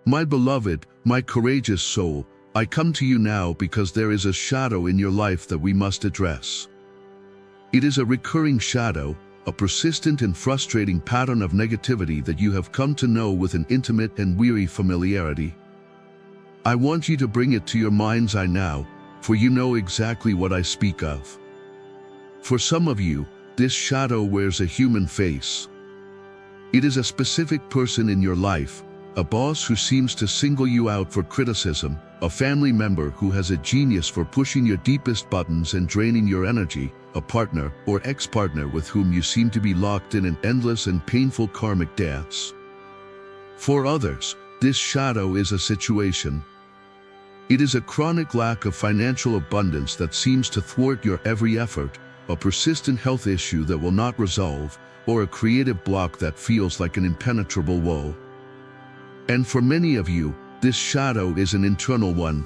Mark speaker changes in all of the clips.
Speaker 1: My beloved, my courageous soul, I come to you now because there is a shadow in your life that we must address. It is a recurring shadow, a persistent and frustrating pattern of negativity that you have come to know with an intimate and weary familiarity. I want you to bring it to your mind's eye now, for you know exactly what I speak of. For some of you, this shadow wears a human face. It is a specific person in your life, a boss who seems to single you out for criticism, a family member who has a genius for pushing your deepest buttons and draining your energy, a partner or ex-partner with whom you seem to be locked in an endless and painful karmic dance. For others, this shadow is a situation. It is a chronic lack of financial abundance that seems to thwart your every effort, a persistent health issue that will not resolve, or a creative block that feels like an impenetrable wall. And for many of you, this shadow is an internal one.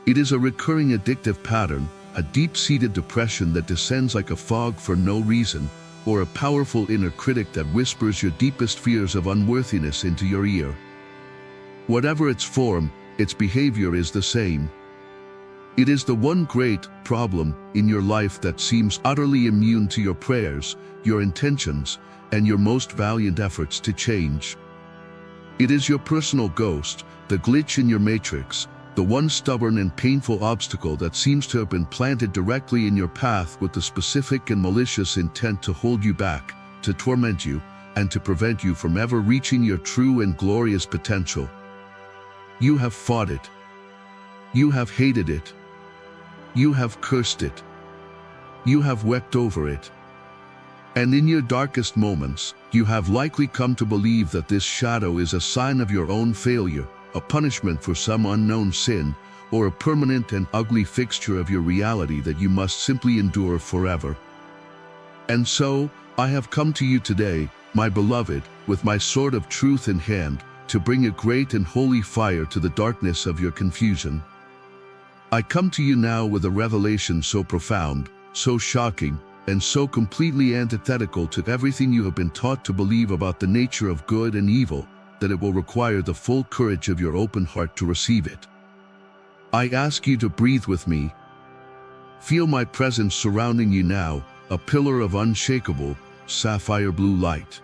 Speaker 1: It is a recurring addictive pattern, a deep-seated depression that descends like a fog for no reason, or a powerful inner critic that whispers your deepest fears of unworthiness into your ear. Whatever its form, its behavior is the same. It is the one great problem in your life that seems utterly immune to your prayers, your intentions, and your most valiant efforts to change. It is your personal ghost, the glitch in your matrix, the one stubborn and painful obstacle that seems to have been planted directly in your path with the specific and malicious intent to hold you back, to torment you, and to prevent you from ever reaching your true and glorious potential. You have fought it. You have hated it. You have cursed it. You have wept over it. And in your darkest moments, you have likely come to believe that this shadow is a sign of your own failure, a punishment for some unknown sin, or a permanent and ugly fixture of your reality that you must simply endure forever. And so, I have come to you today, my beloved, with my sword of truth in hand, to bring a great and holy fire to the darkness of your confusion. I come to you now with a revelation so profound, so shocking, and so completely antithetical to everything you have been taught to believe about the nature of good and evil, that it will require the full courage of your open heart to receive it. I ask you to breathe with me. Feel my presence surrounding you now, a pillar of unshakable, sapphire blue light.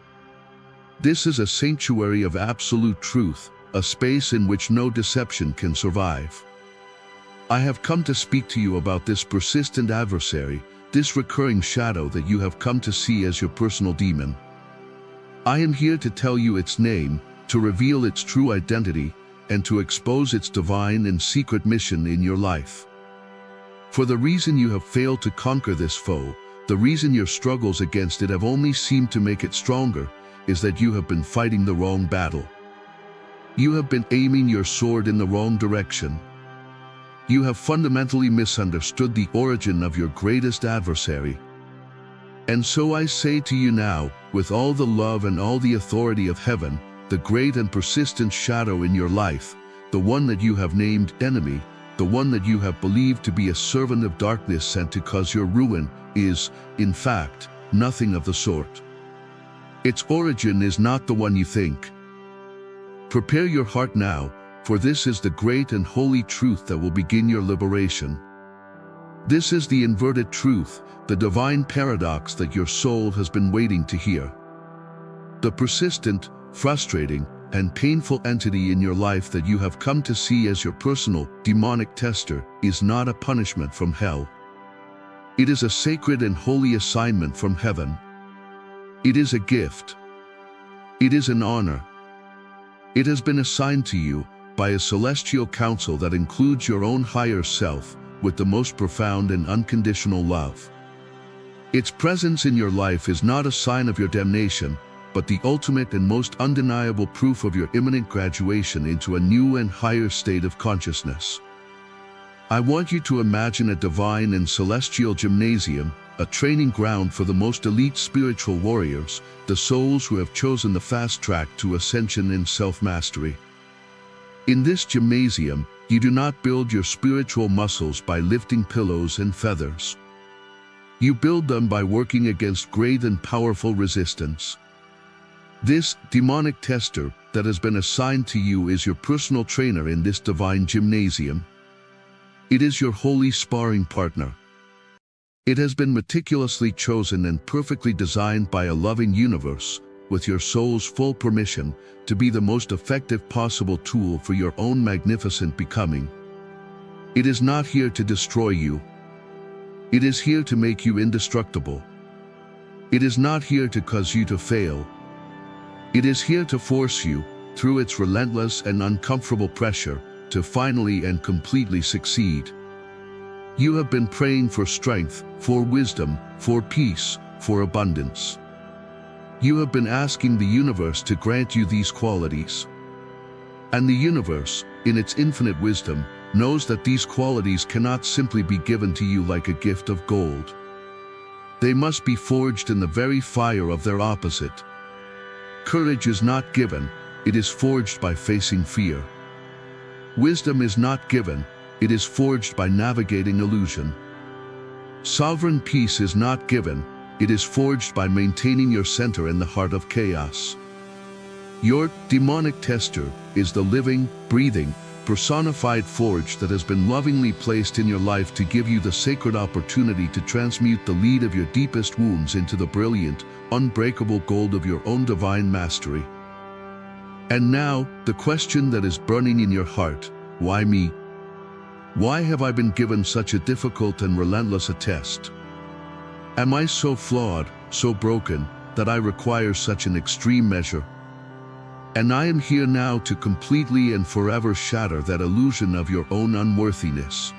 Speaker 1: This is a sanctuary of absolute truth, a space in which no deception can survive. I have come to speak to you about this persistent adversary, this recurring shadow that you have come to see as your personal demon. I am here to tell you its name, to reveal its true identity, and to expose its divine and secret mission in your life. For the reason you have failed to conquer this foe, the reason your struggles against it have only seemed to make it stronger, is that you have been fighting the wrong battle. You have been aiming your sword in the wrong direction. You have fundamentally misunderstood the origin of your greatest adversary. And so I say to you now, with all the love and all the authority of heaven, the great and persistent shadow in your life, the one that you have named enemy, the one that you have believed to be a servant of darkness sent to cause your ruin, is, in fact, nothing of the sort. Its origin is not the one you think. Prepare your heart now, for this is the great and holy truth that will begin your liberation. This is the inverted truth, the divine paradox that your soul has been waiting to hear. The persistent, frustrating, and painful entity in your life that you have come to see as your personal, demonic tester is not a punishment from hell. It is a sacred and holy assignment from heaven. It is a gift. It is an honor. It has been assigned to you by a celestial council that includes your own higher self with the most profound and unconditional love. Its presence in your life is not a sign of your damnation, but the ultimate and most undeniable proof of your imminent graduation into a new and higher state of consciousness. I want you to imagine a divine and celestial gymnasium, a training ground for the most elite spiritual warriors, the souls who have chosen the fast track to ascension and self-mastery. In this gymnasium, you do not build your spiritual muscles by lifting pillows and feathers. You build them by working against great and powerful resistance. This demonic tester that has been assigned to you is your personal trainer in this divine gymnasium. It is your holy sparring partner. It has been meticulously chosen and perfectly designed by a loving universe, with your soul's full permission, to be the most effective possible tool for your own magnificent becoming. It is not here to destroy you. It is here to make you indestructible. It is not here to cause you to fail. It is here to force you, through its relentless and uncomfortable pressure, to finally and completely succeed. You have been praying for strength, for wisdom, for peace, for abundance. You have been asking the universe to grant you these qualities. And the universe, in its infinite wisdom, knows that these qualities cannot simply be given to you like a gift of gold. They must be forged in the very fire of their opposite. Courage is not given, it is forged by facing fear. Wisdom is not given, it is forged by navigating illusion. Sovereign peace is not given, it is forged by maintaining your center in the heart of chaos. Your demonic tester is the living, breathing, personified forge that has been lovingly placed in your life to give you the sacred opportunity to transmute the lead of your deepest wounds into the brilliant, unbreakable gold of your own divine mastery. And now, the question that is burning in your heart: why me? Why have I been given such a difficult and relentless a test? Am I so flawed, so broken, that I require such an extreme measure? And I am here now to completely and forever shatter that illusion of your own unworthiness.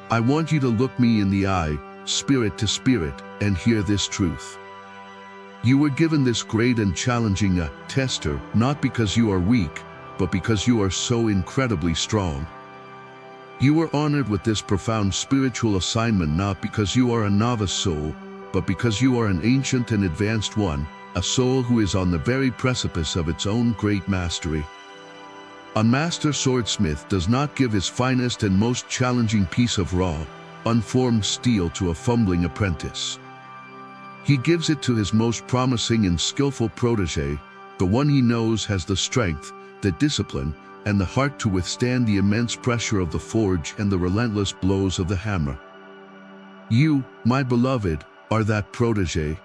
Speaker 1: I want you to look me in the eye, spirit to spirit, and hear this truth. You were given this great and challenging tester, not because you are weak, but because you are so incredibly strong. You were honored with this profound spiritual assignment not because you are a novice soul, but because you are an ancient and advanced one, a soul who is on the very precipice of its own great mastery. A master swordsmith does not give his finest and most challenging piece of raw, unformed steel to a fumbling apprentice. He gives it to his most promising and skillful protege, the one he knows has the strength, the discipline, and the heart to withstand the immense pressure of the forge and the relentless blows of the hammer. You, my beloved, are that protege.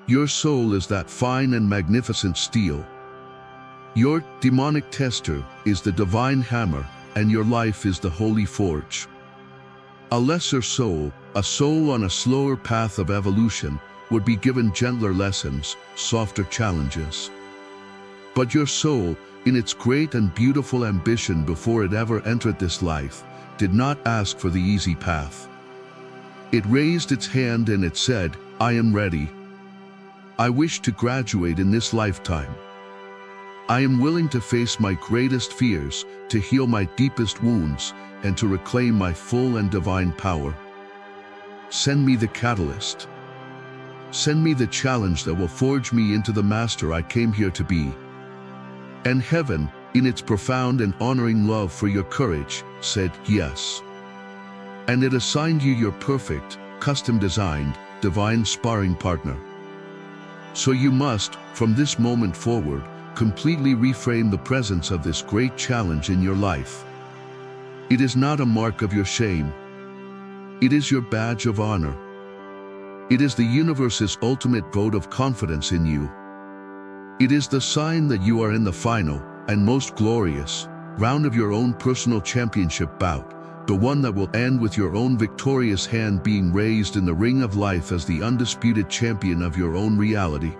Speaker 1: Your soul is that fine and magnificent steel. Your demonic tester is the divine hammer, and your life is the holy forge. A lesser soul, a soul on a slower path of evolution, would be given gentler lessons, softer challenges. But your soul, in its great and beautiful ambition before it ever entered this life, did not ask for the easy path. It raised its hand and it said, "I am ready. I wish to graduate in this lifetime. I am willing to face my greatest fears, to heal my deepest wounds, and to reclaim my full and divine power. Send me the catalyst. Send me the challenge that will forge me into the master I came here to be." And heaven, in its profound and honoring love for your courage, said yes. And it assigned you your perfect, custom-designed, divine sparring partner. So you must, from this moment forward, completely reframe the presence of this great challenge in your life. It is not a mark of your shame. It is your badge of honor. It is the universe's ultimate vote of confidence in you. It is the sign that you are in the final, and most glorious, round of your own personal championship bout, the one that will end with your own victorious hand being raised in the ring of life as the undisputed champion of your own reality.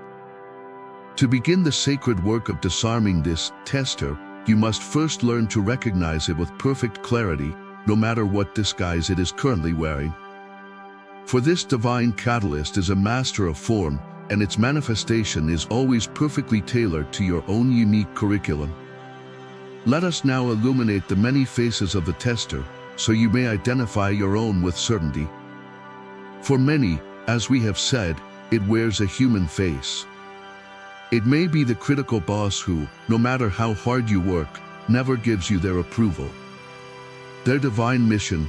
Speaker 1: To begin the sacred work of disarming this tester, you must first learn to recognize it with perfect clarity, no matter what disguise it is currently wearing. For this divine catalyst is a master of form, and its manifestation is always perfectly tailored to your own unique curriculum. Let us now illuminate the many faces of the tester, so you may identify your own with certainty. For many, as we have said, it wears a human face. It may be the critical boss who, no matter how hard you work, never gives you their approval. Their divine mission,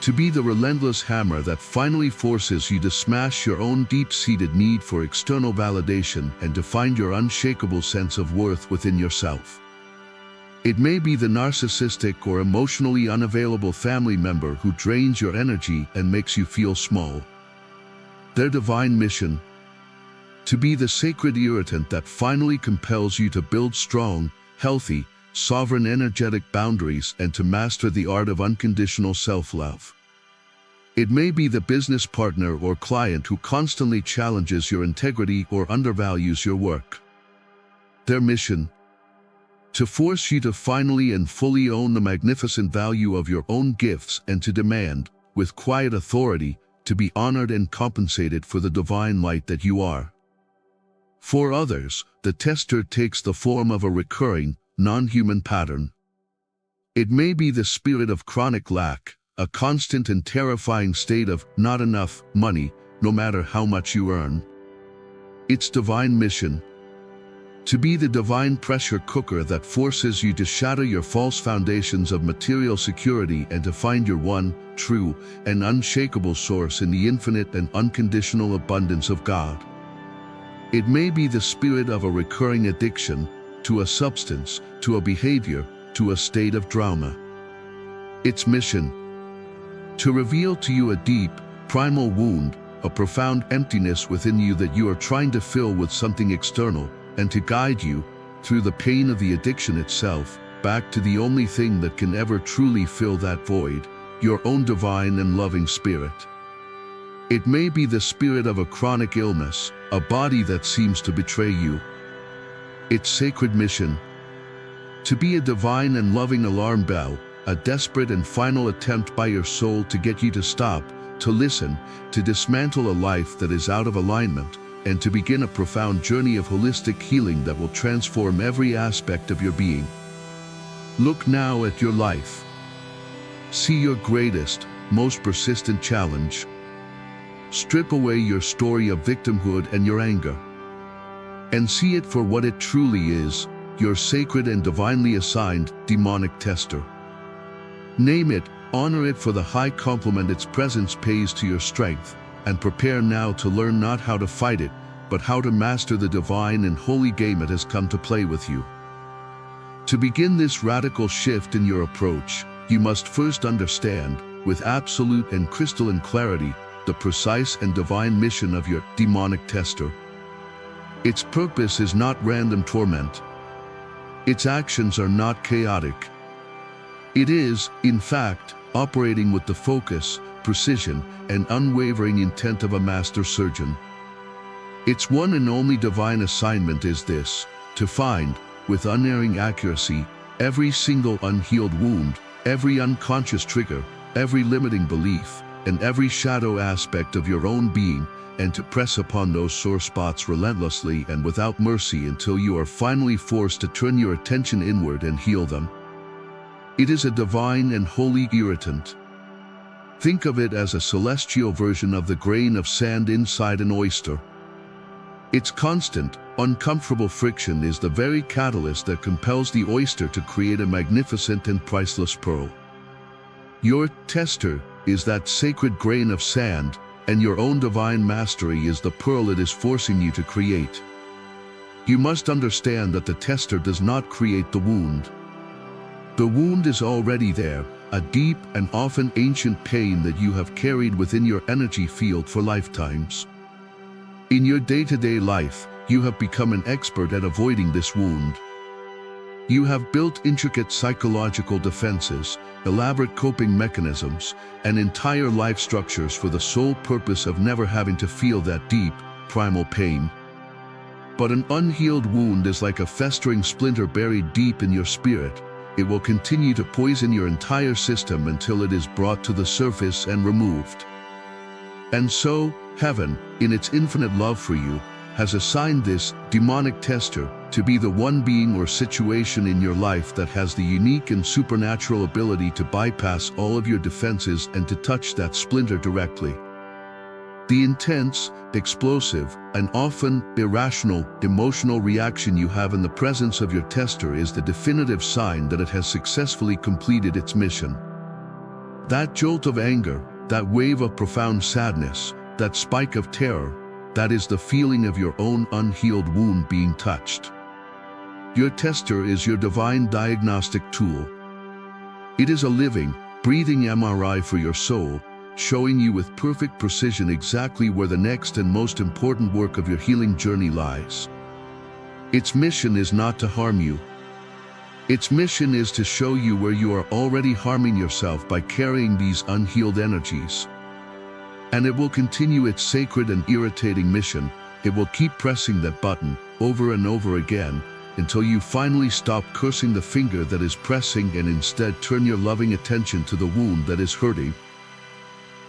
Speaker 1: To be the relentless hammer that finally forces you to smash your own deep-seated need for external validation and to find your unshakable sense of worth within yourself. It may be the narcissistic or emotionally unavailable family member who drains your energy and makes you feel small. Their divine mission: to be the sacred irritant that finally compels you to build strong, healthy, sovereign energetic boundaries and to master the art of unconditional self-love. It may be the business partner or client who constantly challenges your integrity or undervalues your work. Their mission: to force you to finally and fully own the magnificent value of your own gifts and to demand, with quiet authority, to be honored and compensated for the divine light that you are. For others, the tester takes the form of a recurring, non-human pattern. It may be the spirit of chronic lack, a constant and terrifying state of not enough money, no matter how much you earn. Its divine mission: to be the divine pressure cooker that forces you to shatter your false foundations of material security and to find your one, true, and unshakable source in the infinite and unconditional abundance of God. It may be the spirit of a recurring addiction, to a substance, to a behavior, to a state of drama. Its mission: to reveal to you a deep, primal wound, a profound emptiness within you that you are trying to fill with something external, and to guide you, through the pain of the addiction itself, back to the only thing that can ever truly fill that void, your own divine and loving spirit. It may be the spirit of a chronic illness, a body that seems to betray you. Its sacred mission: to be a divine and loving alarm bell, a desperate and final attempt by your soul to get you to stop, to listen, to dismantle a life that is out of alignment, and to begin a profound journey of holistic healing that will transform every aspect of your being. Look now at your life. See your greatest, most persistent challenge. Strip away your story of victimhood and your anger, and see it for what it truly is, your sacred and divinely assigned demonic tester. Name it, honor it for the high compliment its presence pays to your strength, and prepare now to learn not how to fight it, but how to master the divine and holy game it has come to play with you. To begin this radical shift in your approach, you must first understand, with absolute and crystalline clarity, the precise and divine mission of your demonic tester. Its purpose is not random torment. Its actions are not chaotic. It is, in fact, operating with the focus, precision, and unwavering intent of a master surgeon. Its one and only divine assignment is this: to find, with unerring accuracy, every single unhealed wound, every unconscious trigger, every limiting belief, and every shadow aspect of your own being, and to press upon those sore spots relentlessly and without mercy until you are finally forced to turn your attention inward and heal them. It is a divine and holy irritant. Think of it as a celestial version of the grain of sand inside an oyster. Its constant, uncomfortable friction is the very catalyst that compels the oyster to create a magnificent and priceless pearl. Your tester is that sacred grain of sand, and your own divine mastery is the pearl it is forcing you to create. You must understand that the tester does not create the wound. The wound is already there, a deep and often ancient pain that you have carried within your energy field for lifetimes. In your day-to-day life, you have become an expert at avoiding this wound. You have built intricate psychological defenses, elaborate coping mechanisms, and entire life structures for the sole purpose of never having to feel that deep, primal pain. But an unhealed wound is like a festering splinter buried deep in your spirit. It will continue to poison your entire system until it is brought to the surface and removed. And so, heaven, in its infinite love for you, has assigned this demonic tester to be the one being or situation in your life that has the unique and supernatural ability to bypass all of your defenses and to touch that splinter directly. The intense, explosive, and often irrational emotional reaction you have in the presence of your tester is the definitive sign that it has successfully completed its mission. That jolt of anger, that wave of profound sadness, that spike of terror, that is the feeling of your own unhealed wound being touched. Your tester is your divine diagnostic tool. It is a living, breathing MRI for your soul, showing you with perfect precision exactly where the next and most important work of your healing journey lies. Its mission is not to harm you. Its mission is to show you where you are already harming yourself by carrying these unhealed energies. And it will continue its sacred and irritating mission. It will keep pressing that button over and over again until you finally stop cursing the finger that is pressing and instead turn your loving attention to the wound that is hurting.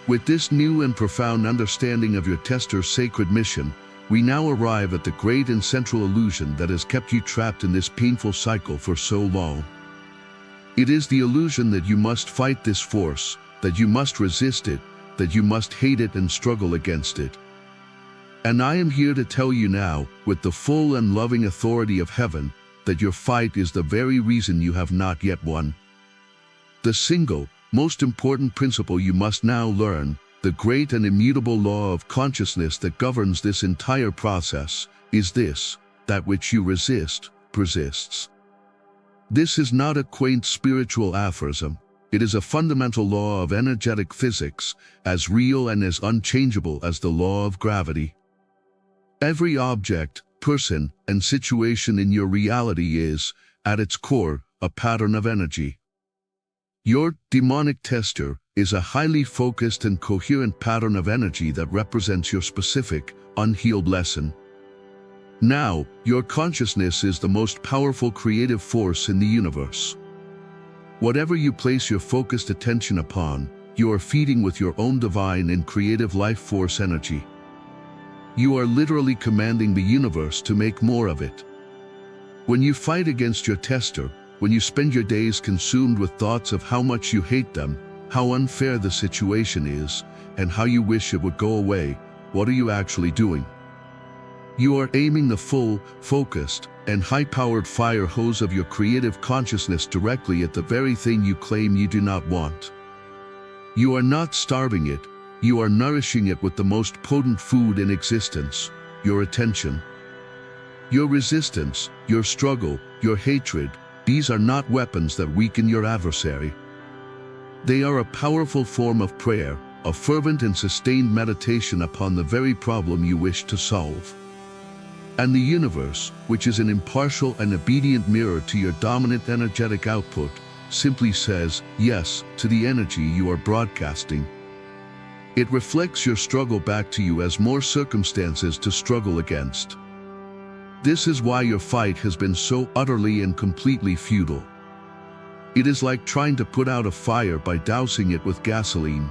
Speaker 1: With this new and profound understanding of your tester's sacred mission, we now arrive at the great and central illusion that has kept you trapped in this painful cycle for so long. It is the illusion that you must fight this force, that you must resist it, that you must hate it and struggle against it. And I am here to tell you now, with the full and loving authority of heaven, that your fight is the very reason you have not yet won. The single, most important principle you must now learn, the great and immutable law of consciousness that governs this entire process, is this: that which you resist, persists. This is not a quaint spiritual aphorism. It is a fundamental law of energetic physics, as real and as unchangeable as the law of gravity. Every object, person, and situation in your reality is, at its core, a pattern of energy. Your demonic tester is a highly focused and coherent pattern of energy that represents your specific, unhealed lesson. Now, your consciousness is the most powerful creative force in the universe. Whatever you place your focused attention upon, you are feeding with your own divine and creative life force energy. You are literally commanding the universe to make more of it. When you fight against your tester, when you spend your days consumed with thoughts of how much you hate them, how unfair the situation is, and how you wish it would go away, what are you actually doing? You are aiming the full, focused, and high-powered fire hose of your creative consciousness directly at the very thing you claim you do not want. You are not starving it, you are nourishing it with the most potent food in existence, your attention. Your resistance, your struggle, your hatred, these are not weapons that weaken your adversary. They are a powerful form of prayer, a fervent and sustained meditation upon the very problem you wish to solve. And the universe, which is an impartial and obedient mirror to your dominant energetic output, simply says yes to the energy you are broadcasting. It reflects your struggle back to you as more circumstances to struggle against. This is why your fight has been so utterly and completely futile. It is like trying to put out a fire by dousing it with gasoline.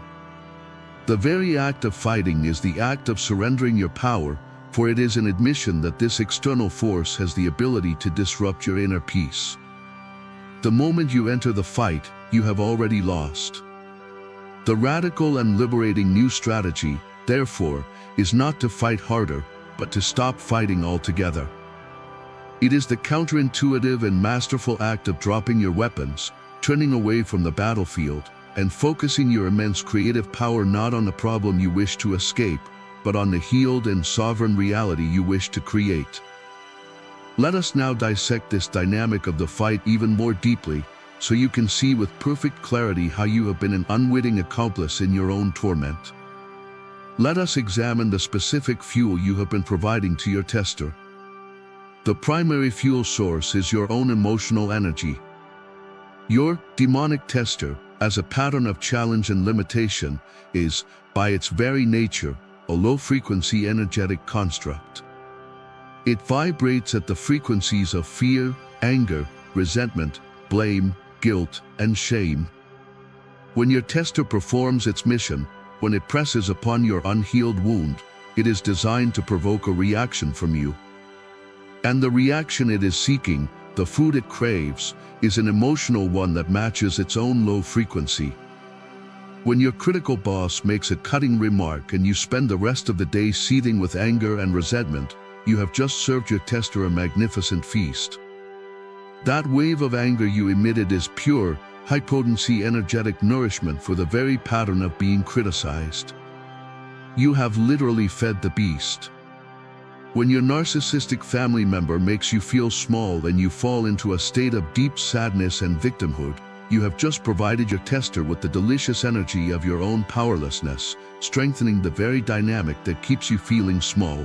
Speaker 1: The very act of fighting is the act of surrendering your power, for it is an admission that this external force has the ability to disrupt your inner peace. The moment you enter the fight, you have already lost. The radical and liberating new strategy, therefore, is not to fight harder, but to stop fighting altogether. It is the counterintuitive and masterful act of dropping your weapons, turning away from the battlefield, and focusing your immense creative power not on the problem you wish to escape, but on the healed and sovereign reality you wish to create. Let us now dissect this dynamic of the fight even more deeply, so you can see with perfect clarity how you have been an unwitting accomplice in your own torment. Let us examine the specific fuel you have been providing to your tester. The primary fuel source is your own emotional energy. Your demonic tester, as a pattern of challenge and limitation, is, by its very nature, a low-frequency energetic construct. It vibrates at the frequencies of fear, anger, resentment, blame, guilt, and shame. When your tester performs its mission, when it presses upon your unhealed wound, it is designed to provoke a reaction from you. And the reaction it is seeking, the food it craves, is an emotional one that matches its own low frequency. When your critical boss makes a cutting remark and you spend the rest of the day seething with anger and resentment, you have just served your tester a magnificent feast. That wave of anger you emitted is pure, high-potency energetic nourishment for the very pattern of being criticized. You have literally fed the beast. When your narcissistic family member makes you feel small and you fall into a state of deep sadness and victimhood, you have just provided your tester with the delicious energy of your own powerlessness, strengthening the very dynamic that keeps you feeling small.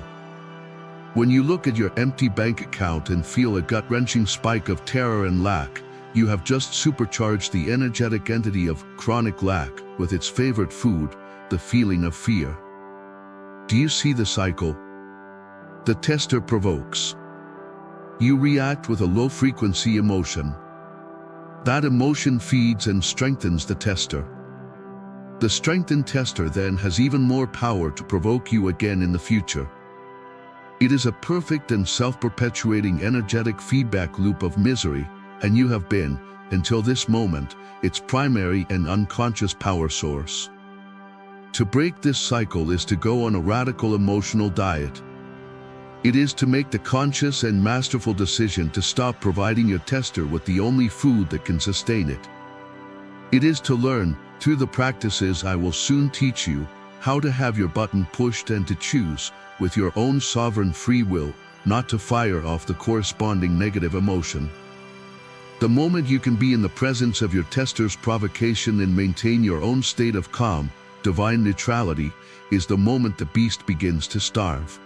Speaker 1: When you look at your empty bank account and feel a gut-wrenching spike of terror and lack, you have just supercharged the energetic entity of chronic lack with its favorite food, the feeling of fear. Do you see the cycle? The tester provokes. You react with a low-frequency emotion. That emotion feeds and strengthens the tester. The strengthened tester then has even more power to provoke you again in the future. It is a perfect and self-perpetuating energetic feedback loop of misery, and you have been, until this moment, its primary and unconscious power source. To break this cycle is to go on a radical emotional diet. It is to make the conscious and masterful decision to stop providing your tester with the only food that can sustain it. It is to learn, through the practices I will soon teach you, how to have your button pushed and to choose, with your own sovereign free will, not to fire off the corresponding negative emotion. The moment you can be in the presence of your tester's provocation and maintain your own state of calm, divine neutrality, is the moment the beast begins to starve.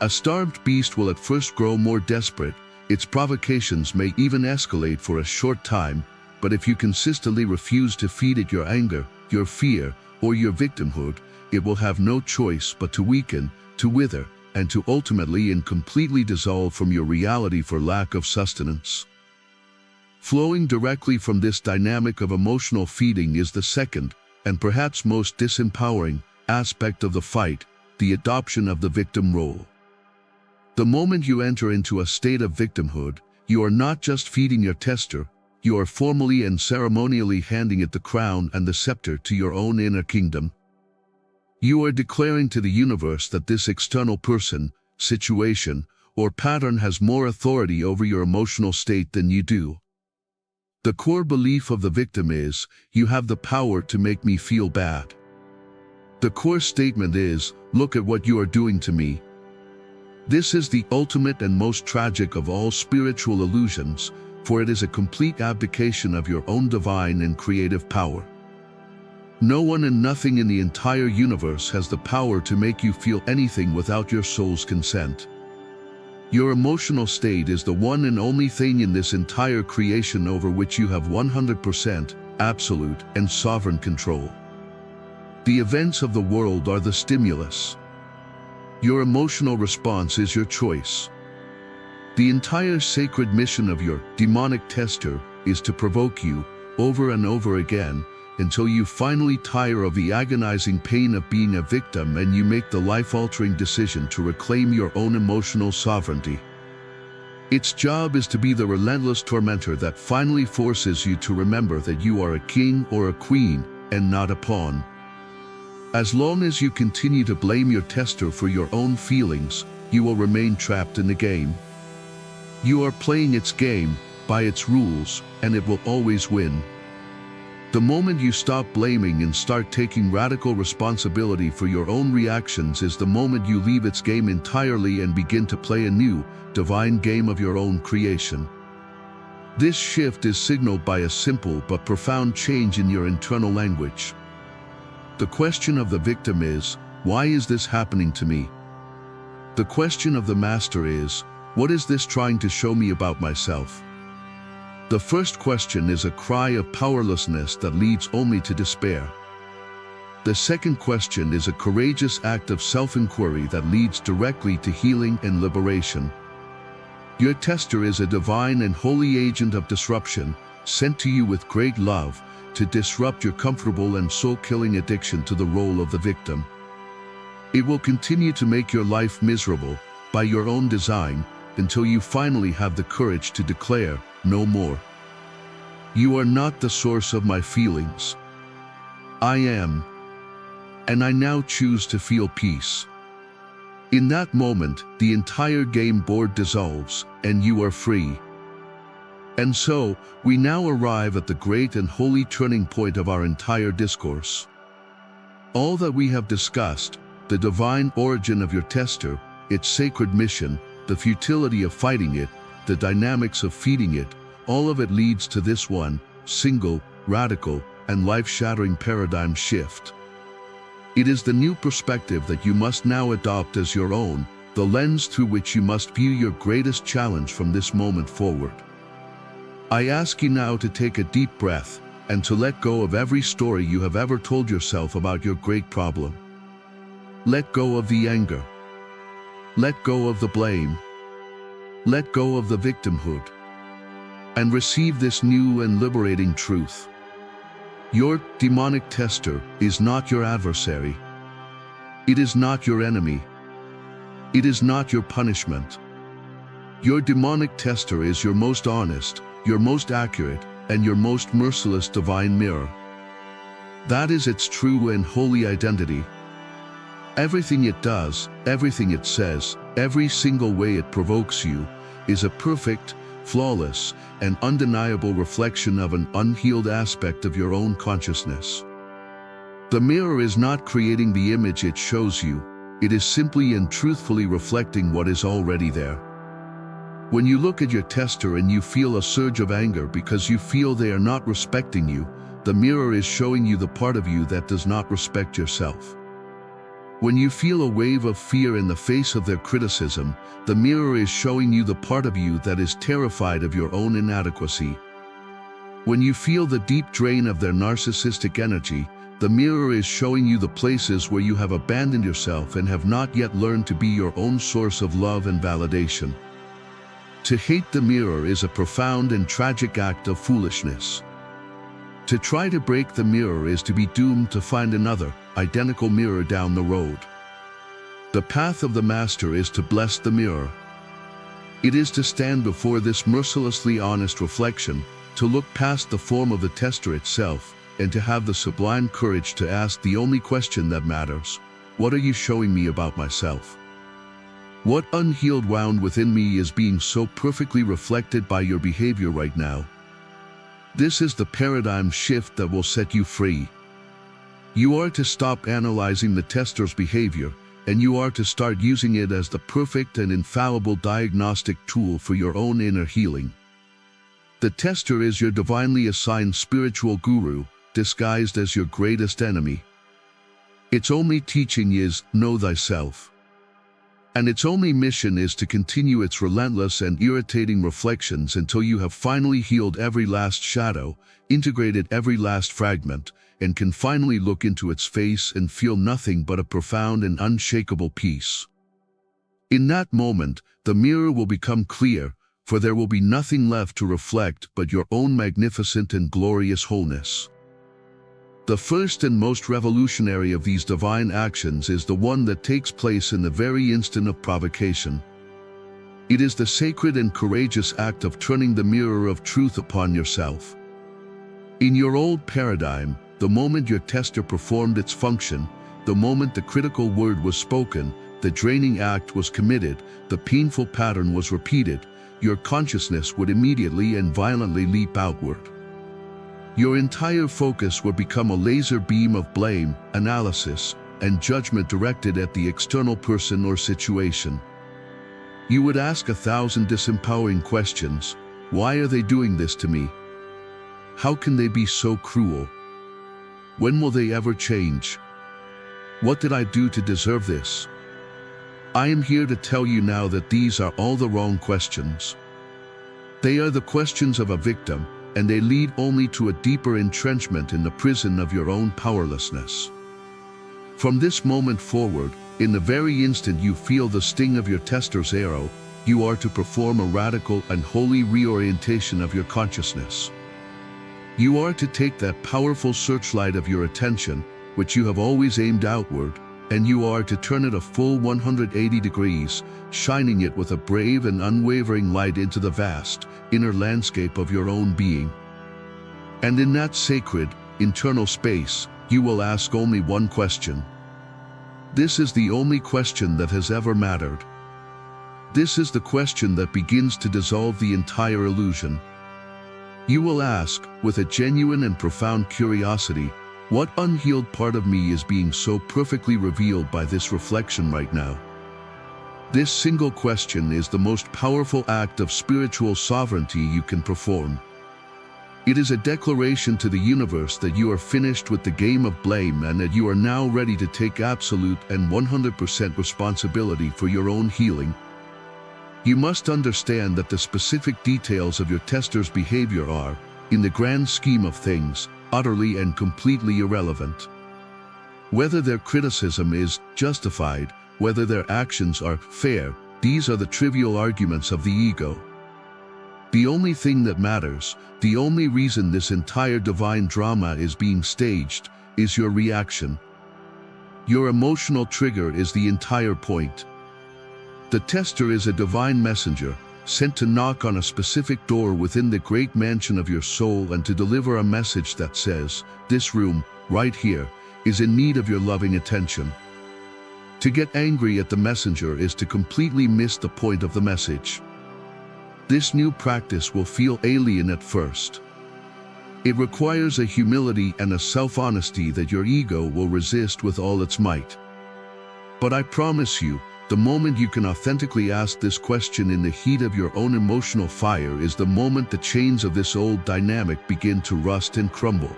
Speaker 1: A starved beast will at first grow more desperate, its provocations may even escalate for a short time, but if you consistently refuse to feed it your anger, your fear, or your victimhood, it will have no choice but to weaken, to wither, and to ultimately and completely dissolve from your reality for lack of sustenance. Flowing directly from this dynamic of emotional feeding is the second, and perhaps most disempowering, aspect of the fight, the adoption of the victim role. The moment you enter into a state of victimhood, you are not just feeding your tester, you are formally and ceremonially handing it the crown and the scepter to your own inner kingdom. You are declaring to the universe that this external person, situation, or pattern has more authority over your emotional state than you do. The core belief of the victim is, you have the power to make me feel bad. The core statement is, look at what you are doing to me. This is the ultimate and most tragic of all spiritual illusions, for it is a complete abdication of your own divine and creative power. No one and nothing in the entire universe has the power to make you feel anything without your soul's consent. Your emotional state is the one and only thing in this entire creation over which you have 100%, absolute, and sovereign control. The events of the world are the stimulus. Your emotional response is your choice. The entire sacred mission of your demonic tester is to provoke you, over and over again, until you finally tire of the agonizing pain of being a victim and you make the life-altering decision to reclaim your own emotional sovereignty. Its job is to be the relentless tormentor that finally forces you to remember that you are a king or a queen and not a pawn. As long as you continue to blame your tester for your own feelings, you will remain trapped in the game. You are playing its game, by its rules, and it will always win. The moment you stop blaming and start taking radical responsibility for your own reactions is the moment you leave its game entirely and begin to play a new, divine game of your own creation. This shift is signaled by a simple but profound change in your internal language. The question of the victim is, why is this happening to me? The question of the master is, what is this trying to show me about myself? The first question is a cry of powerlessness that leads only to despair. The second question is a courageous act of self-inquiry that leads directly to healing and liberation. Your tester is a divine and holy agent of disruption, sent to you with great love, to disrupt your comfortable and soul-killing addiction to the role of the victim. It will continue to make your life miserable, by your own design, until you finally have the courage to declare, no more. You are not the source of my feelings. I am. And I now choose to feel peace. In that moment, the entire game board dissolves, and you are free. And so, we now arrive at the great and holy turning point of our entire discourse. All that we have discussed, the divine origin of your tester, its sacred mission, the futility of fighting it, the dynamics of feeding it, all of it leads to this one, single, radical, and life-shattering paradigm shift. It is the new perspective that you must now adopt as your own, the lens through which you must view your greatest challenge from this moment forward. I ask you now to take a deep breath and to let go of every story you have ever told yourself about your great problem. Let go of the anger. Let go of the blame. Let go of the victimhood. And receive this new and liberating truth. Your demonic tester is not your adversary. It is not your enemy. It is not your punishment. Your demonic tester is your most honest, your most accurate, and your most merciless divine mirror. That is its true and holy identity. Everything it does, everything it says, every single way it provokes you, is a perfect, flawless, and undeniable reflection of an unhealed aspect of your own consciousness. The mirror is not creating the image it shows you, it is simply and truthfully reflecting what is already there. When you look at your tester and you feel a surge of anger because you feel they are not respecting you, the mirror is showing you the part of you that does not respect yourself. When you feel a wave of fear in the face of their criticism, the mirror is showing you the part of you that is terrified of your own inadequacy. When you feel the deep drain of their narcissistic energy, the mirror is showing you the places where you have abandoned yourself and have not yet learned to be your own source of love and validation. To hate the mirror is a profound and tragic act of foolishness. To try to break the mirror is to be doomed to find another, identical mirror down the road. The path of the master is to bless the mirror. It is to stand before this mercilessly honest reflection, to look past the form of the tester itself, and to have the sublime courage to ask the only question that matters: what are you showing me about myself? What unhealed wound within me is being so perfectly reflected by your behavior right now? This is the paradigm shift that will set you free. You are to stop analyzing the tester's behavior, and you are to start using it as the perfect and infallible diagnostic tool for your own inner healing. The tester is your divinely assigned spiritual guru, disguised as your greatest enemy. Its only teaching is, know thyself. And its only mission is to continue its relentless and irritating reflections until you have finally healed every last shadow, integrated every last fragment, and can finally look into its face and feel nothing but a profound and unshakable peace. In that moment, the mirror will become clear, for there will be nothing left to reflect but your own magnificent and glorious wholeness. The first and most revolutionary of these divine actions is the one that takes place in the very instant of provocation. It is the sacred and courageous act of turning the mirror of truth upon yourself. In your old paradigm, the moment your tester performed its function, the moment the critical word was spoken, the draining act was committed, the painful pattern was repeated, your consciousness would immediately and violently leap outward. Your entire focus would become a laser beam of blame, analysis, and judgment directed at the external person or situation. You would ask 1,000 disempowering questions. Why are they doing this to me? How can they be so cruel? When will they ever change? What did I do to deserve this? I am here to tell you now that these are all the wrong questions. They are the questions of a victim, and they lead only to a deeper entrenchment in the prison of your own powerlessness. From this moment forward, in the very instant you feel the sting of your tester's arrow, you are to perform a radical and holy reorientation of your consciousness. You are to take that powerful searchlight of your attention, which you have always aimed outward, and you are to turn it a full 180 degrees, shining it with a brave and unwavering light into the vast, inner landscape of your own being. And in that sacred, internal space, you will ask only one question. This is the only question that has ever mattered. This is the question that begins to dissolve the entire illusion. You will ask, with a genuine and profound curiosity, what unhealed part of me is being so perfectly revealed by this reflection right now? This single question is the most powerful act of spiritual sovereignty you can perform. It is a declaration to the universe that you are finished with the game of blame and that you are now ready to take absolute and 100% responsibility for your own healing. You must understand that the specific details of your tester's behavior are, in the grand scheme of things, utterly and completely irrelevant. Whether their criticism is justified, whether their actions are fair, these are the trivial arguments of the ego. The only thing that matters, the only reason this entire divine drama is being staged, is your reaction. Your emotional trigger is the entire point. The tester is a divine messenger, sent to knock on a specific door within the great mansion of your soul and to deliver a message that says, this room, right here, is in need of your loving attention. To get angry at the messenger is to completely miss the point of the message. This new practice will feel alien at first. It requires a humility and a self-honesty that your ego will resist with all its might. But I promise you, the moment you can authentically ask this question in the heat of your own emotional fire is the moment the chains of this old dynamic begin to rust and crumble.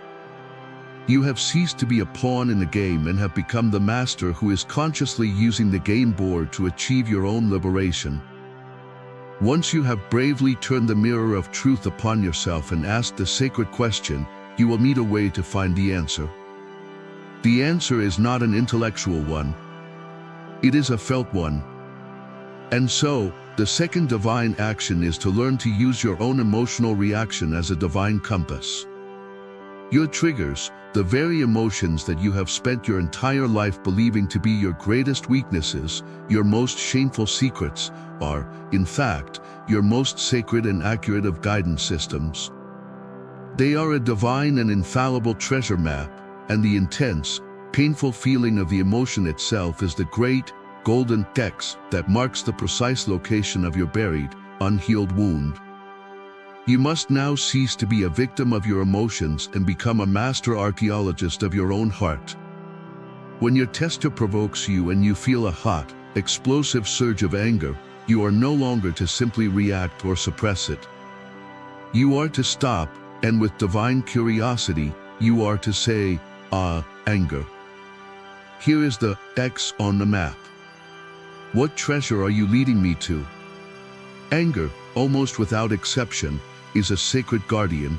Speaker 1: You have ceased to be a pawn in the game and have become the master who is consciously using the game board to achieve your own liberation. Once you have bravely turned the mirror of truth upon yourself and asked the sacred question, you will need a way to find the answer. The answer is not an intellectual one. It is a felt one. And so, the second divine action is to learn to use your own emotional reaction as a divine compass. Your triggers, the very emotions that you have spent your entire life believing to be your greatest weaknesses, your most shameful secrets, are, in fact, your most sacred and accurate of guidance systems. They are a divine and infallible treasure map, and the intense, painful feeling of the emotion itself is the great, golden text that marks the precise location of your buried, unhealed wound. You must now cease to be a victim of your emotions and become a master archaeologist of your own heart. When your tester provokes you and you feel a hot, explosive surge of anger, you are no longer to simply react or suppress it. You are to stop, and with divine curiosity, you are to say, anger. Here is the X on the map. What treasure are you leading me to? Anger, almost without exception, is a sacred guardian.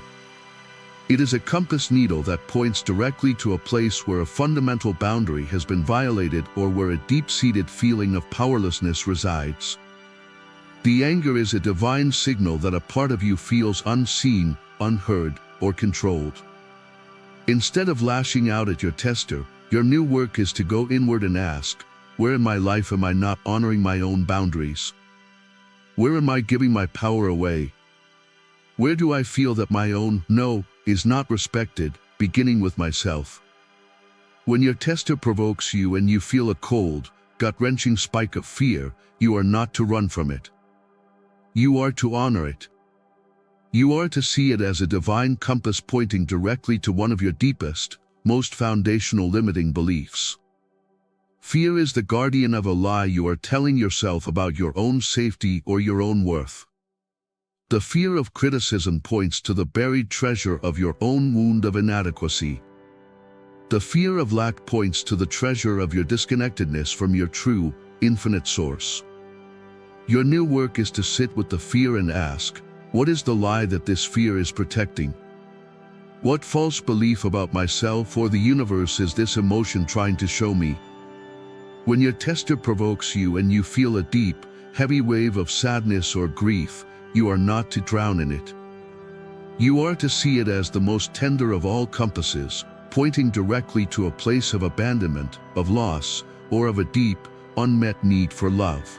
Speaker 1: It is a compass needle that points directly to a place where a fundamental boundary has been violated or where a deep-seated feeling of powerlessness resides. The anger is a divine signal that a part of you feels unseen, unheard, or controlled. Instead of lashing out at your tester, your new work is to go inward and ask, where in my life am I not honoring my own boundaries? Where am I giving my power away? Where do I feel that my own no is not respected, beginning with myself? When your tester provokes you and you feel a cold, gut-wrenching spike of fear, you are not to run from it. You are to honor it. You are to see it as a divine compass pointing directly to one of your deepest, most foundational limiting beliefs. Fear is the guardian of a lie you are telling yourself about your own safety or your own worth. The fear of criticism points to the buried treasure of your own wound of inadequacy. The fear of lack points to the treasure of your disconnectedness from your true, infinite source. Your new work is to sit with the fear and ask, what is the lie that this fear is protecting? What false belief about myself or the universe is this emotion trying to show me? When your tester provokes you and you feel a deep, heavy wave of sadness or grief, you are not to drown in it. You are to see it as the most tender of all compasses, pointing directly to a place of abandonment, of loss, or of a deep, unmet need for love.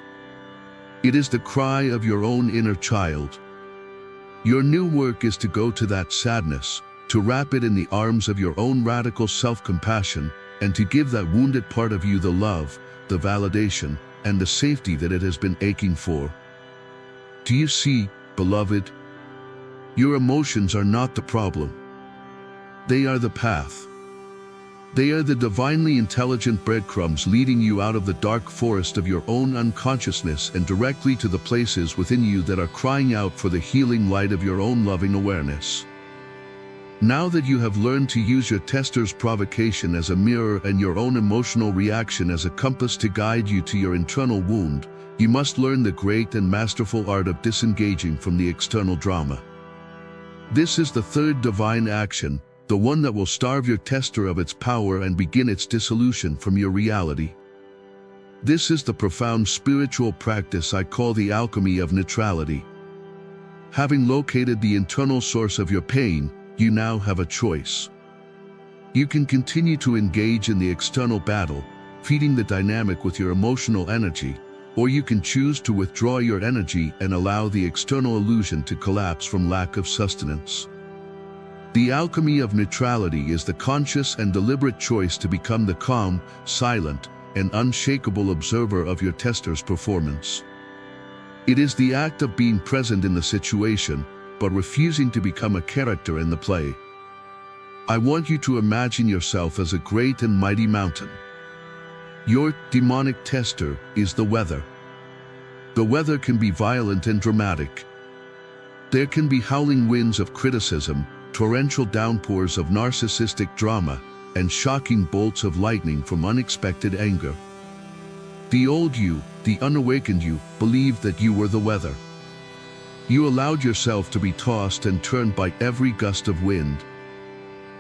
Speaker 1: It is the cry of your own inner child. Your new work is to go to that sadness, to wrap it in the arms of your own radical self-compassion, and to give that wounded part of you the love, the validation, and the safety that it has been aching for. Do you see, beloved? Your emotions are not the problem. They are the path. They are the divinely intelligent breadcrumbs leading you out of the dark forest of your own unconsciousness and directly to the places within you that are crying out for the healing light of your own loving awareness. Now that you have learned to use your tester's provocation as a mirror and your own emotional reaction as a compass to guide you to your internal wound, you must learn the great and masterful art of disengaging from the external drama. This is the third divine action, the one that will starve your tester of its power and begin its dissolution from your reality. This is the profound spiritual practice I call the alchemy of neutrality. Having located the internal source of your pain, you now have a choice. You can continue to engage in the external battle, feeding the dynamic with your emotional energy, or you can choose to withdraw your energy and allow the external illusion to collapse from lack of sustenance. The alchemy of neutrality is the conscious and deliberate choice to become the calm, silent, and unshakable observer of your tester's performance. It is the act of being present in the situation, but refusing to become a character in the play. I want you to imagine yourself as a great and mighty mountain. Your demonic tester is the weather. The weather can be violent and dramatic. There can be howling winds of criticism, torrential downpours of narcissistic drama, and shocking bolts of lightning from unexpected anger. The old you, the unawakened you, believed that you were the weather. You allowed yourself to be tossed and turned by every gust of wind.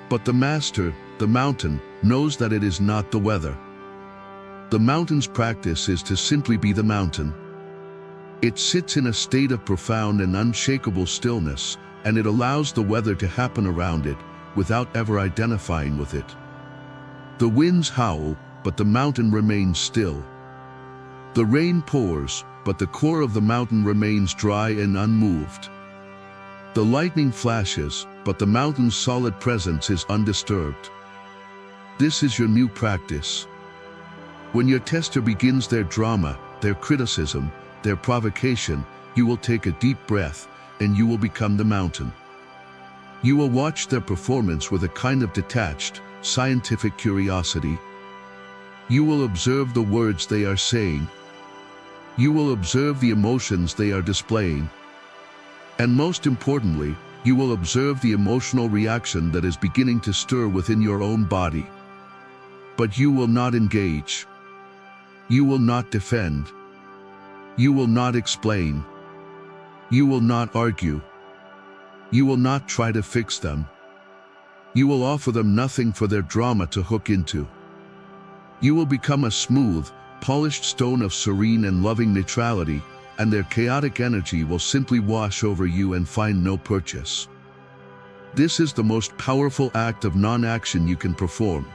Speaker 1: But the master, the mountain, knows that it is not the weather. The mountain's practice is to simply be the mountain. It sits in a state of profound and unshakable stillness, and it allows the weather to happen around it without ever identifying with it. The winds howl, but the mountain remains still. The rain pours, but the core of the mountain remains dry and unmoved. The lightning flashes, but the mountain's solid presence is undisturbed. This is your new practice. When your tester begins their drama, their criticism, their provocation, you will take a deep breath, and you will become the mountain. You will watch their performance with a kind of detached, scientific curiosity. You will observe the words they are saying. You will observe the emotions they are displaying. And most importantly, you will observe the emotional reaction that is beginning to stir within your own body. But you will not engage. You will not defend. You will not explain. You will not argue. You will not try to fix them. You will offer them nothing for their drama to hook into. You will become a smooth, polished stone of serene and loving neutrality, and their chaotic energy will simply wash over you and find no purchase. This is the most powerful act of non-action you can perform.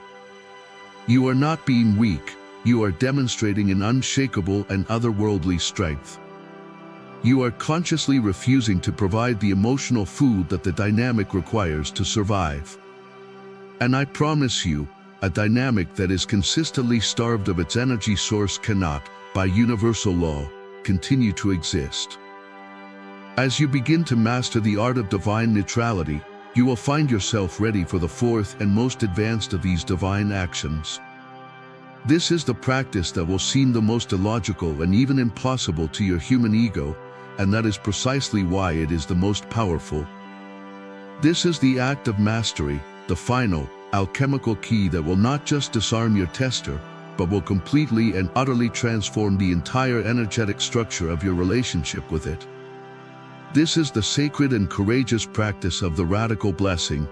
Speaker 1: You are not being weak, you are demonstrating an unshakable and otherworldly strength. You are consciously refusing to provide the emotional food that the dynamic requires to survive. And I promise you, a dynamic that is consistently starved of its energy source cannot, by universal law, continue to exist. As you begin to master the art of divine neutrality, you will find yourself ready for the fourth and most advanced of these divine actions. This is the practice that will seem the most illogical and even impossible to your human ego, and that is precisely why it is the most powerful. This is the act of mastery, the final, alchemical key that will not just disarm your tester, but will completely and utterly transform the entire energetic structure of your relationship with it. This is the sacred and courageous practice of the radical blessing.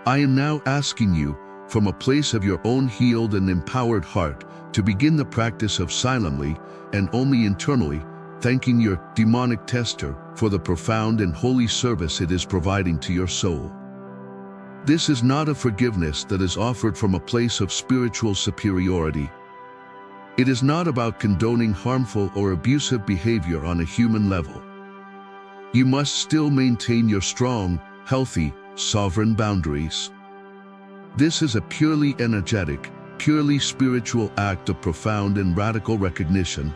Speaker 1: I am now asking you, from a place of your own healed and empowered heart, to begin the practice of silently, and only internally, thanking your demonic tester for the profound and holy service it is providing to your soul. This is not a forgiveness that is offered from a place of spiritual superiority. It is not about condoning harmful or abusive behavior on a human level. You must still maintain your strong, healthy, sovereign boundaries. This is a purely energetic, purely spiritual act of profound and radical recognition.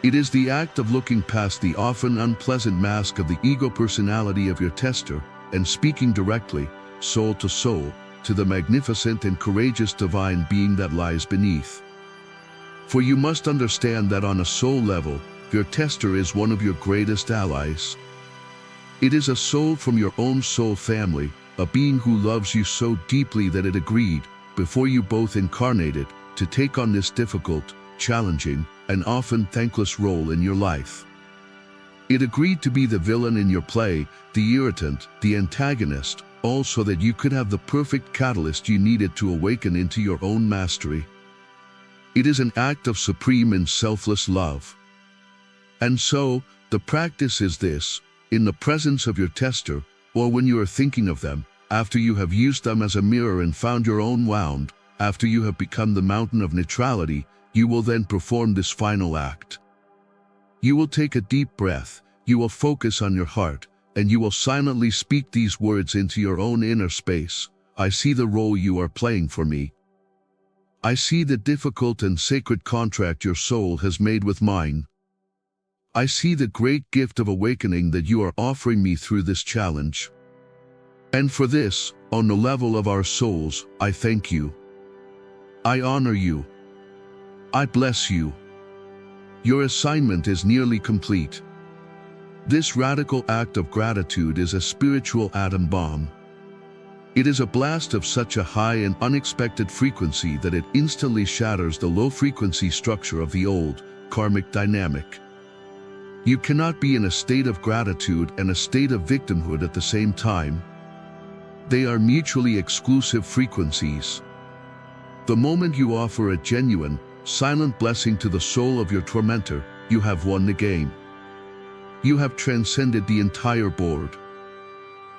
Speaker 1: It is the act of looking past the often unpleasant mask of the ego personality of your tester and speaking directly, soul, to the magnificent and courageous divine being that lies beneath. For you must understand that on a soul level, your tester is one of your greatest allies. It is a soul from your own soul family, a being who loves you so deeply that it agreed, before you both incarnated, to take on this difficult, challenging, and often thankless role in your life. It agreed to be the villain in your play, the irritant, the antagonist, all so that you could have the perfect catalyst you needed to awaken into your own mastery. It is an act of supreme and selfless love. And so, the practice is this: in the presence of your tester, or when you are thinking of them, after you have used them as a mirror and found your own wound, after you have become the mountain of neutrality, you will then perform this final act. You will take a deep breath, you will focus on your heart, and you will silently speak these words into your own inner space. I see the role you are playing for me. I see the difficult and sacred contract your soul has made with mine. I see the great gift of awakening that you are offering me through this challenge. And for this, on the level of our souls, I thank you. I honor you. I bless you. Your assignment is nearly complete. This radical act of gratitude is a spiritual atom bomb. It is a blast of such a high and unexpected frequency that it instantly shatters the low-frequency structure of the old, karmic dynamic. You cannot be in a state of gratitude and a state of victimhood at the same time. They are mutually exclusive frequencies. The moment you offer a genuine, silent blessing to the soul of your tormentor, you have won the game. You have transcended the entire board.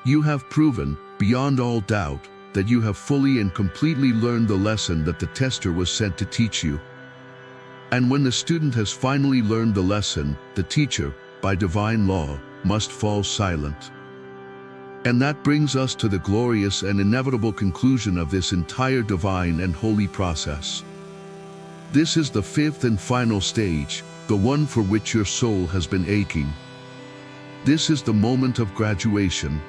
Speaker 1: You have proven, beyond all doubt, that you have fully and completely learned the lesson that the tester was sent to teach you. And when the student has finally learned the lesson, the teacher, by divine law, must fall silent. And that brings us to the glorious and inevitable conclusion of this entire divine and holy process. This is the fifth and final stage, the one for which your soul has been aching. This is the moment of graduation.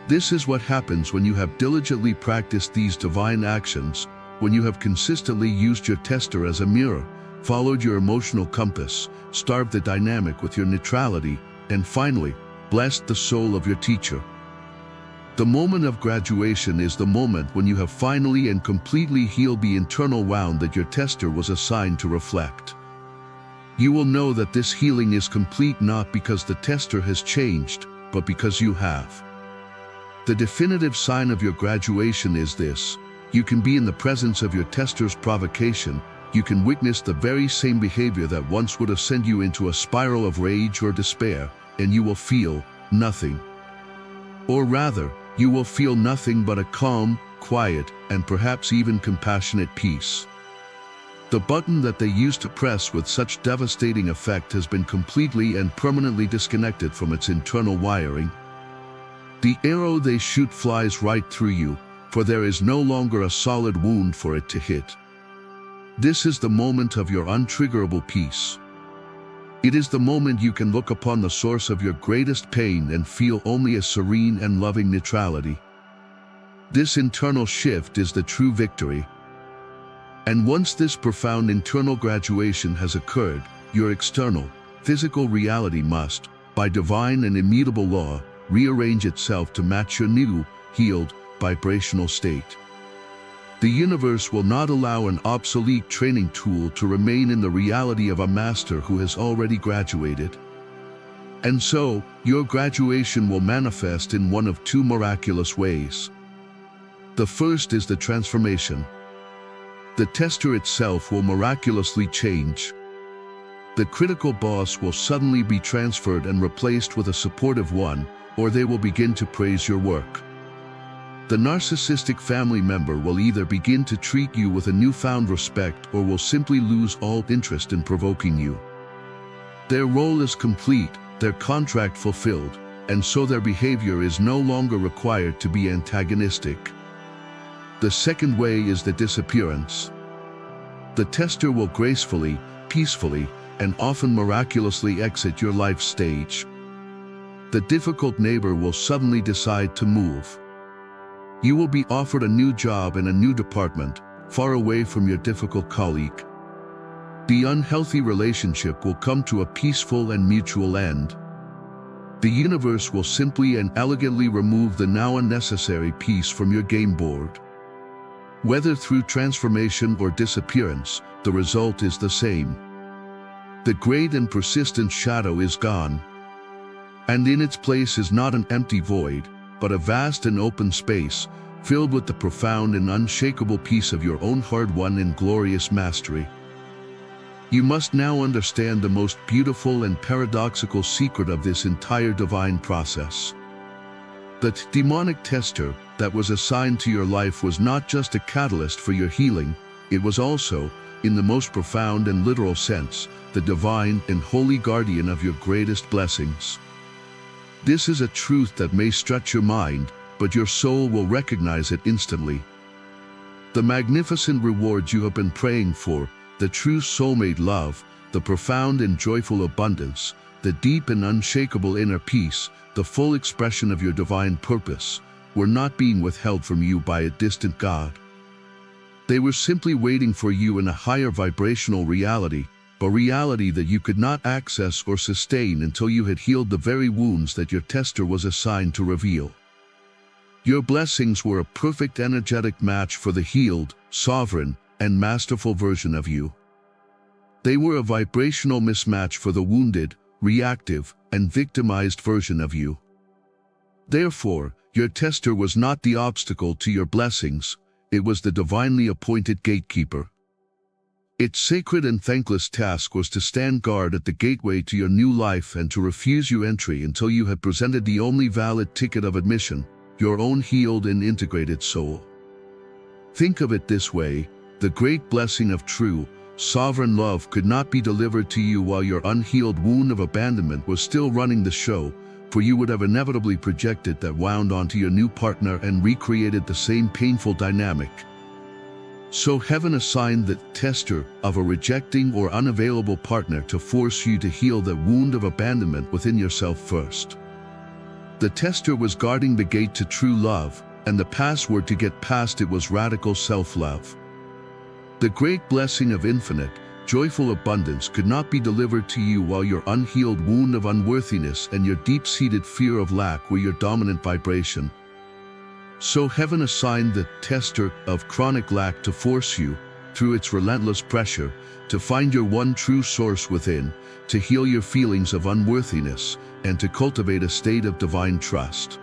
Speaker 1: This is what happens when you have diligently practiced these divine actions, when you have consistently used your tester as a mirror, followed your emotional compass, starved the dynamic with your neutrality, and finally, blessed the soul of your teacher. The moment of graduation is the moment when you have finally and completely healed the internal wound that your tester was assigned to reflect. You will know that this healing is complete not because the tester has changed, but because you have. The definitive sign of your graduation is this: you can be in the presence of your tester's provocation, you can witness the very same behavior that once would have sent you into a spiral of rage or despair, and you will feel nothing. Or rather, you will feel nothing but a calm, quiet, and perhaps even compassionate peace. The button that they used to press with such devastating effect has been completely and permanently disconnected from its internal wiring. The arrow they shoot flies right through you, for there is no longer a solid wound for it to hit. This is the moment of your untriggerable peace. It is the moment you can look upon the source of your greatest pain and feel only a serene and loving neutrality. This internal shift is the true victory. And once this profound internal graduation has occurred, your external, physical reality must, by divine and immutable law, rearrange itself to match your new, healed, vibrational state. The universe will not allow an obsolete training tool to remain in the reality of a master who has already graduated. And so, your graduation will manifest in one of two miraculous ways. The first is the transformation. The tester itself will miraculously change. The critical boss will suddenly be transferred and replaced with a supportive one, or they will begin to praise your work. The narcissistic family member will either begin to treat you with a newfound respect or will simply lose all interest in provoking you. Their role is complete, their contract fulfilled, and so their behavior is no longer required to be antagonistic. The second way is the disappearance. The tester will gracefully, peacefully, and often miraculously exit your life stage. The difficult neighbor will suddenly decide to move. You will be offered a new job in a new department, far away from your difficult colleague. The unhealthy relationship will come to a peaceful and mutual end. The universe will simply and elegantly remove the now unnecessary piece from your game board. Whether through transformation or disappearance, the result is the same. The great and persistent shadow is gone, and in its place is not an empty void, but a vast and open space, filled with the profound and unshakable peace of your own hard-won and glorious mastery. You must now understand the most beautiful and paradoxical secret of this entire divine process. The demonic tester that was assigned to your life was not just a catalyst for your healing, it was also, in the most profound and literal sense, the divine and holy guardian of your greatest blessings. This is a truth that may stretch your mind, but your soul will recognize it instantly. The magnificent rewards you have been praying for, the true soulmate love, the profound and joyful abundance, the deep and unshakable inner peace, the full expression of your divine purpose, were not being withheld from you by a distant God. They were simply waiting for you in a higher vibrational reality, a reality that you could not access or sustain until you had healed the very wounds that your tester was assigned to reveal. Your blessings were a perfect energetic match for the healed, sovereign, and masterful version of you. They were a vibrational mismatch for the wounded, reactive, and victimized version of you. Therefore, your tester was not the obstacle to your blessings, it was the divinely appointed gatekeeper. Its sacred and thankless task was to stand guard at the gateway to your new life and to refuse you entry until you had presented the only valid ticket of admission, your own healed and integrated soul. Think of it this way, the great blessing of true, sovereign love could not be delivered to you while your unhealed wound of abandonment was still running the show, for you would have inevitably projected that wound onto your new partner and recreated the same painful dynamic. So heaven assigned the tester of a rejecting or unavailable partner to force you to heal the wound of abandonment within yourself first. The tester was guarding the gate to true love, and the password to get past it was radical self-love. The great blessing of infinite, joyful abundance could not be delivered to you while your unhealed wound of unworthiness and your deep-seated fear of lack were your dominant vibration. So heaven assigned the tester of chronic lack to force you, through its relentless pressure, to find your one true source within, to heal your feelings of unworthiness, and to cultivate a state of divine trust.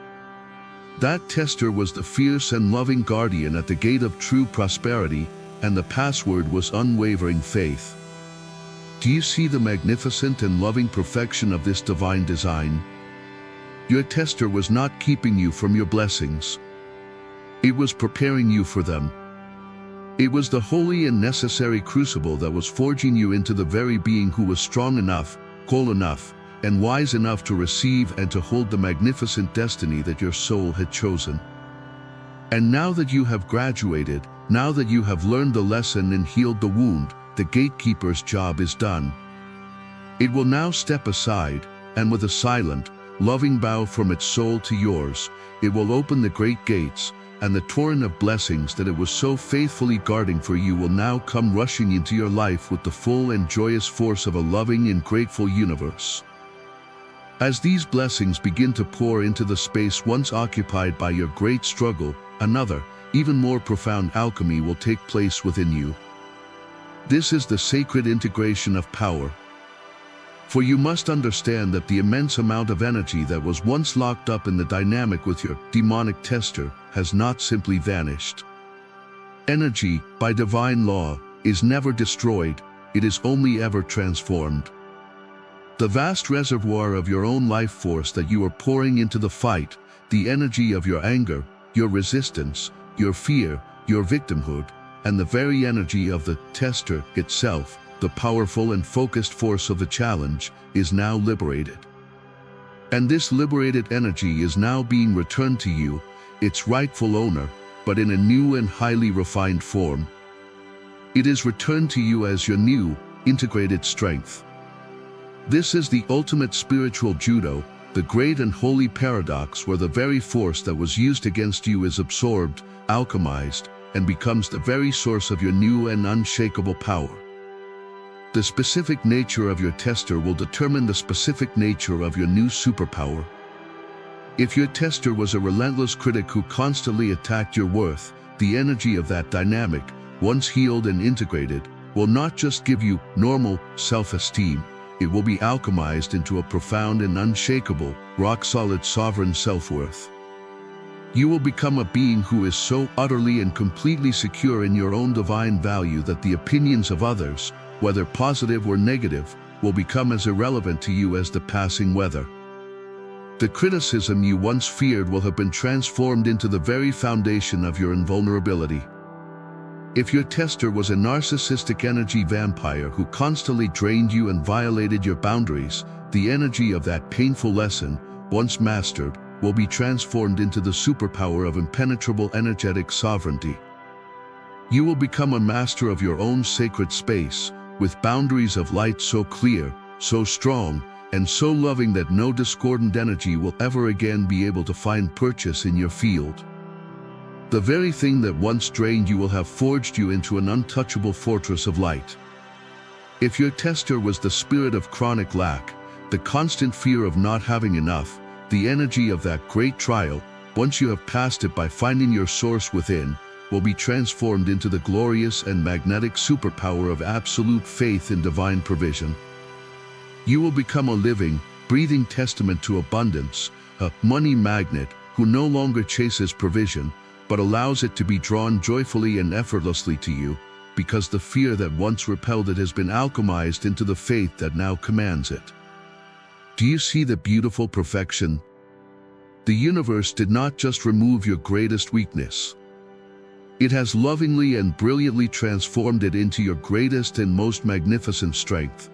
Speaker 1: That tester was the fierce and loving guardian at the gate of true prosperity, and the password was unwavering faith. Do you see the magnificent and loving perfection of this divine design? Your tester was not keeping you from your blessings. It was preparing you for them. It was the holy and necessary crucible that was forging you into the very being who was strong enough, cool enough, and wise enough to receive and to hold the magnificent destiny that your soul had chosen. And now that you have graduated, now that you have learned the lesson and healed the wound, the gatekeeper's job is done. It will now step aside, and with a silent, loving bow from its soul to yours, it will open the great gates, and the torrent of blessings that it was so faithfully guarding for you will now come rushing into your life with the full and joyous force of a loving and grateful universe. As these blessings begin to pour into the space once occupied by your great struggle, another, even more profound alchemy will take place within you. This is the sacred integration of power. For you must understand that the immense amount of energy that was once locked up in the dynamic with your demonic tester has not simply vanished. Energy, by divine law, is never destroyed, it is only ever transformed. The vast reservoir of your own life force that you are pouring into the fight, the energy of your anger, your resistance, your fear, your victimhood, and the very energy of the tester itself, the powerful and focused force of the challenge, is now liberated. And this liberated energy is now being returned to you, its rightful owner, but in a new and highly refined form. It is returned to you as your new, integrated strength. This is the ultimate spiritual judo, the great and holy paradox where the very force that was used against you is absorbed, alchemized, and becomes the very source of your new and unshakable power. The specific nature of your tester will determine the specific nature of your new superpower. If your tester was a relentless critic who constantly attacked your worth, the energy of that dynamic, once healed and integrated, will not just give you normal self-esteem, it will be alchemized into a profound and unshakable, rock-solid sovereign self-worth. You will become a being who is so utterly and completely secure in your own divine value that the opinions of others, whether positive or negative, will become as irrelevant to you as the passing weather. The criticism you once feared will have been transformed into the very foundation of your invulnerability. If your tester was a narcissistic energy vampire who constantly drained you and violated your boundaries, the energy of that painful lesson, once mastered, will be transformed into the superpower of impenetrable energetic sovereignty. You will become a master of your own sacred space, with boundaries of light so clear, so strong, and so loving that no discordant energy will ever again be able to find purchase in your field. The very thing that once drained you will have forged you into an untouchable fortress of light. If your tester was the spirit of chronic lack, the constant fear of not having enough, the energy of that great trial, once you have passed it by finding your source within, will be transformed into the glorious and magnetic superpower of absolute faith in divine provision. You will become a living, breathing testament to abundance, a money magnet who no longer chases provision, but allows it to be drawn joyfully and effortlessly to you, because the fear that once repelled it has been alchemized into the faith that now commands it. Do you see the beautiful perfection? The universe did not just remove your greatest weakness. It has lovingly and brilliantly transformed it into your greatest and most magnificent strength.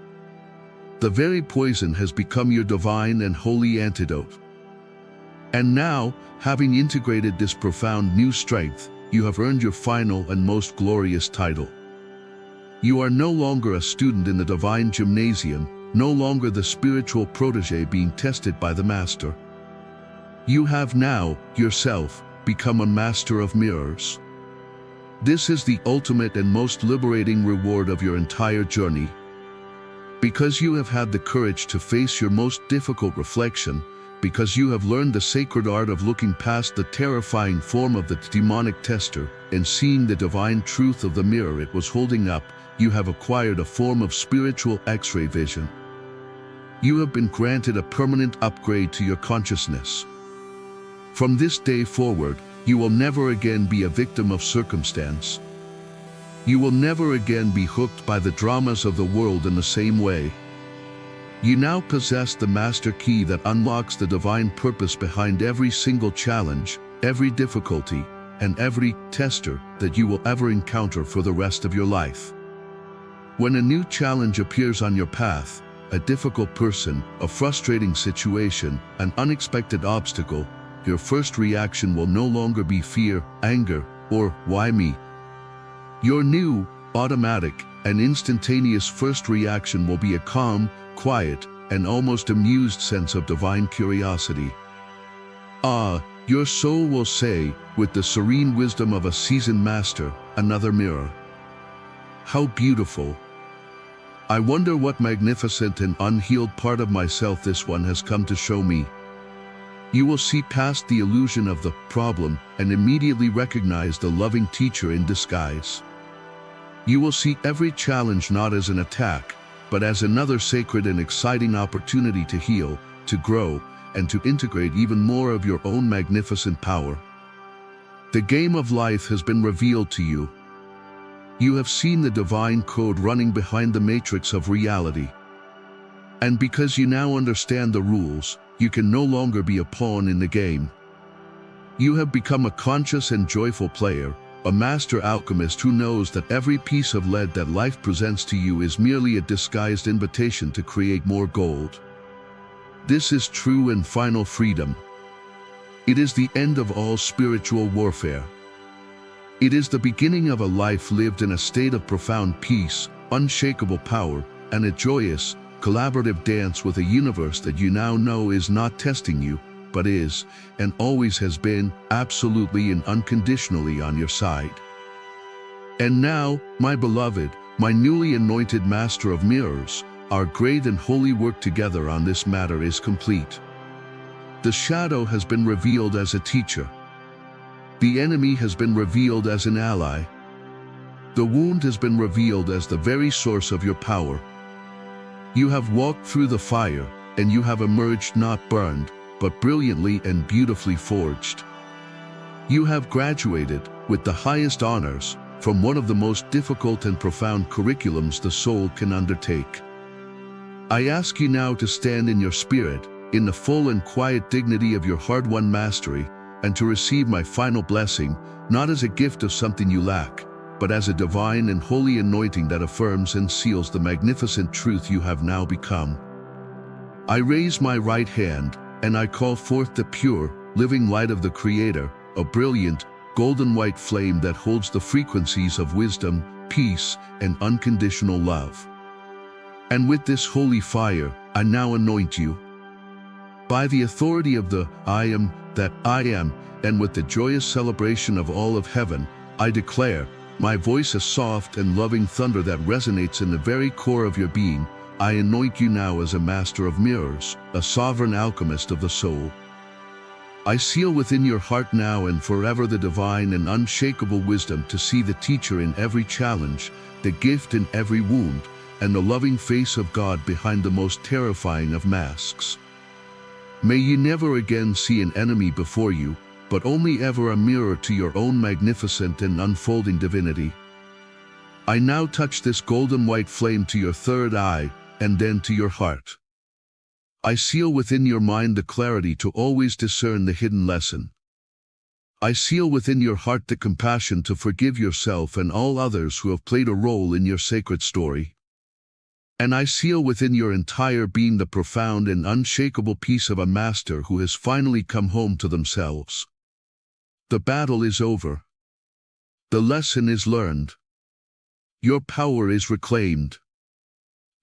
Speaker 1: The very poison has become your divine and holy antidote. And now, having integrated this profound new strength, you have earned your final and most glorious title. You are no longer a student in the divine gymnasium, no longer the spiritual protege being tested by the master. You have now, yourself, become a master of mirrors. This is the ultimate and most liberating reward of your entire journey. Because you have had the courage to face your most difficult reflection, because you have learned the sacred art of looking past the terrifying form of the demonic tester and seeing the divine truth of the mirror it was holding up, you have acquired a form of spiritual X-ray vision. You have been granted a permanent upgrade to your consciousness. From this day forward, you will never again be a victim of circumstance. You will never again be hooked by the dramas of the world in the same way. You now possess the master key that unlocks the divine purpose behind every single challenge, every difficulty, and every tester that you will ever encounter for the rest of your life. When a new challenge appears on your path, a difficult person, a frustrating situation, an unexpected obstacle, your first reaction will no longer be fear, anger, or why me? Your new, automatic, and instantaneous first reaction will be a calm, quiet, and almost amused sense of divine curiosity. Ah, your soul will say, with the serene wisdom of a seasoned master, another mirror. How beautiful! I wonder what magnificent and unhealed part of myself this one has come to show me. You will see past the illusion of the problem and immediately recognize the loving teacher in disguise. You will see every challenge not as an attack, but as another sacred and exciting opportunity to heal, to grow, and to integrate even more of your own magnificent power. The game of life has been revealed to you. You have seen the divine code running behind the matrix of reality. And because you now understand the rules, you can no longer be a pawn in the game. You have become a conscious and joyful player, a master alchemist who knows that every piece of lead that life presents to you is merely a disguised invitation to create more gold. This is true and final freedom. It is the end of all spiritual warfare. It is the beginning of a life lived in a state of profound peace, unshakable power, and a joyous, collaborative dance with a universe that you now know is not testing you, but is, and always has been, absolutely and unconditionally on your side. And now, my beloved, my newly anointed Master of Mirrors, our great and holy work together on this matter is complete. The shadow has been revealed as a teacher. The enemy has been revealed as an ally. The wound has been revealed as the very source of your power. You have walked through the fire, and you have emerged not burned, but brilliantly and beautifully forged. You have graduated, with the highest honors, from one of the most difficult and profound curriculums the soul can undertake. I ask you now to stand in your spirit, in the full and quiet dignity of your hard-won mastery, and to receive my final blessing, not as a gift of something you lack, but as a divine and holy anointing that affirms and seals the magnificent truth you have now become. I raise my right hand, and I call forth the pure, living light of the Creator, a brilliant, golden white flame that holds the frequencies of wisdom, peace, and unconditional love. And with this holy fire, I now anoint you. By the authority of the I am that I am, and with the joyous celebration of all of heaven, I declare, my voice a soft and loving thunder that resonates in the very core of your being, I anoint you now as a master of mirrors, a sovereign alchemist of the soul. I seal within your heart now and forever the divine and unshakable wisdom to see the teacher in every challenge, the gift in every wound, and the loving face of God behind the most terrifying of masks. May you never again see an enemy before you, but only ever a mirror to your own magnificent and unfolding divinity. I now touch this golden white flame to your third eye, and then to your heart. I seal within your mind the clarity to always discern the hidden lesson. I seal within your heart the compassion to forgive yourself and all others who have played a role in your sacred story. And I seal within your entire being the profound and unshakable peace of a master who has finally come home to themselves. The battle is over. The lesson is learned. Your power is reclaimed.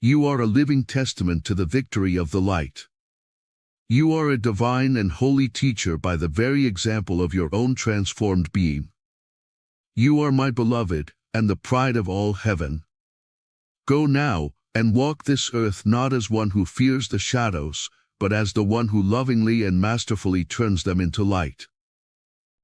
Speaker 1: You are a living testament to the victory of the light. You are a divine and holy teacher by the very example of your own transformed being. You are my beloved, and the pride of all heaven. Go now, and walk this earth not as one who fears the shadows, but as the one who lovingly and masterfully turns them into light.